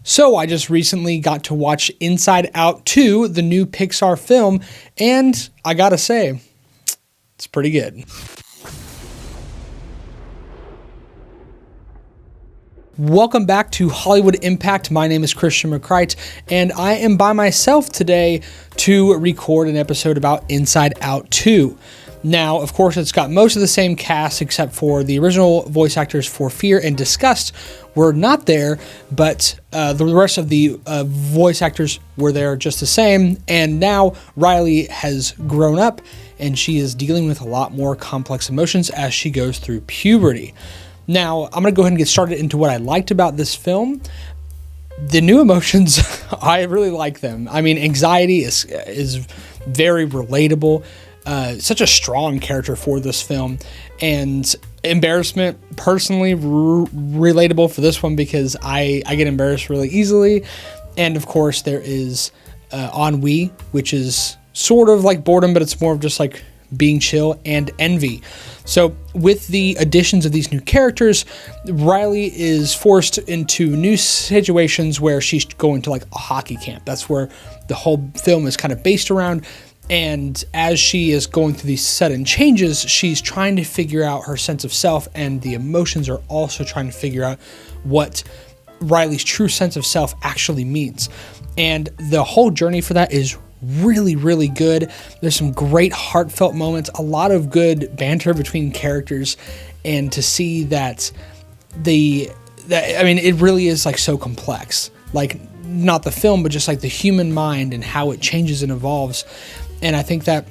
So I just recently got to watch Inside Out 2, the new Pixar film, and I gotta say, it's pretty good. Welcome back to Hollywood Impact. My name is Christian McCrite, and I am by myself today to record an episode about Inside Out 2. Now, of course, it's got most of the same cast except for the original voice actors for Fear and Disgust were not there, but the rest of the voice actors were there just the same. And now Riley has grown up and she is dealing with a lot more complex emotions as she goes through puberty. Now, I'm going to go ahead and get started into what I liked about this film. The new emotions, I really like them. I mean, anxiety is very relatable. Such a strong character for this film, and embarrassment, personally relatable for this one because I get embarrassed really easily. And of course there is ennui, which is sort of like boredom, but it's more of just like being chill, and envy. So with the additions of these new characters, Riley is forced into new situations where she's going to like a hockey camp. That's where the whole film is kind of based around. And as she is going through these sudden changes, she's trying to figure out her sense of self, and the emotions are also trying to figure out what Riley's true sense of self actually means. And the whole journey for that is really, really good. There's some great heartfelt moments, a lot of good banter between characters, and to see that it really is like so complex. Like, not the film, but just like the human mind and how it changes and evolves. And I think that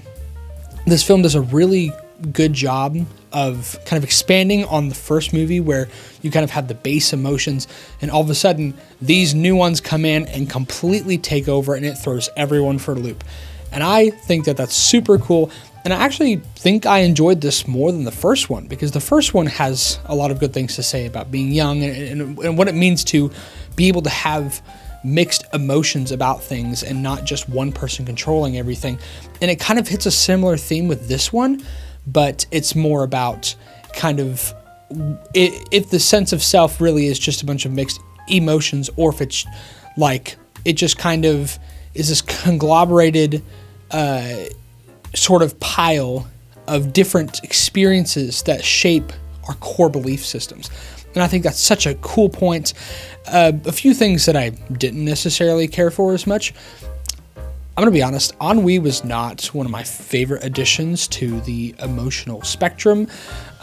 this film does a really good job of kind of expanding on the first movie, where you kind of have the base emotions, and all of a sudden these new ones come in and completely take over, and it throws everyone for a loop. And I think that that's super cool. And I actually think I enjoyed this more than the first one, because the first one has a lot of good things to say about being young and what it means to be able to have mixed emotions about things and not just one person controlling everything. And it kind of hits a similar theme with this one, but it's more about kind of if the sense of self really is just a bunch of mixed emotions, or if it's like it just kind of is this conglomerated sort of pile of different experiences that shape our core belief systems. And I think that's such a cool point. A few things that I didn't necessarily care for as much. I'm going to be honest, ennui was not one of my favorite additions to the emotional spectrum.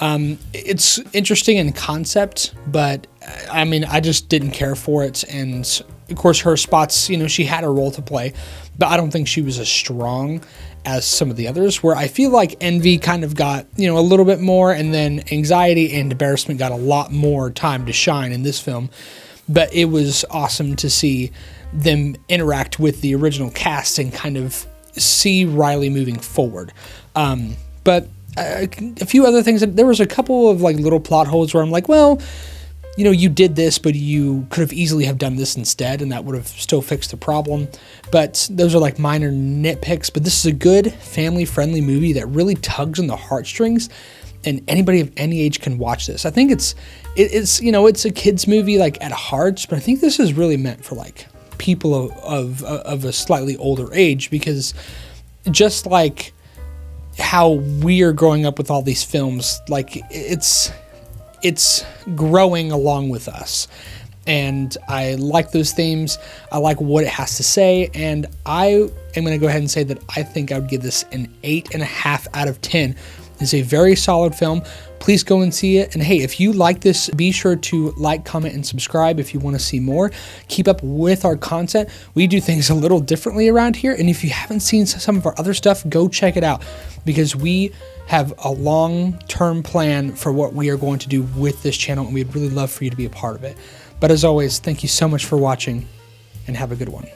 It's interesting in concept, but I mean, I just didn't care for it. And of course, her spots, she had a role to play, but I don't think she was as strong as some of the others, where I feel like envy kind of got, a little bit more, and then anxiety and embarrassment got a lot more time to shine in this film. But it was awesome to see them interact with the original cast and kind of see Riley moving forward. But a few other things, there was a couple of like little plot holes where I'm like, well, you did this, but you could have easily have done this instead, and that would have still fixed the problem. But those are like minor nitpicks. But this is a good family-friendly movie that really tugs on the heartstrings, and anybody of any age can watch this. I think it's a kids movie like at heart, but I think this is really meant for like people of a slightly older age, because just like how we are growing up with all these films, like it's growing along with us. And I like those themes. I like what it has to say. And I am going to go ahead and say that I think I would give this an 8.5 out of 10. It's a very solid film. Please go and see it. And hey, if you like this, be sure to like, comment, and subscribe if you want to see more. Keep up with our content. We do things a little differently around here. And if you haven't seen some of our other stuff, go check it out, because we have a long-term plan for what we are going to do with this channel, and we'd really love for you to be a part of it. But as always, thank you so much for watching, and have a good one.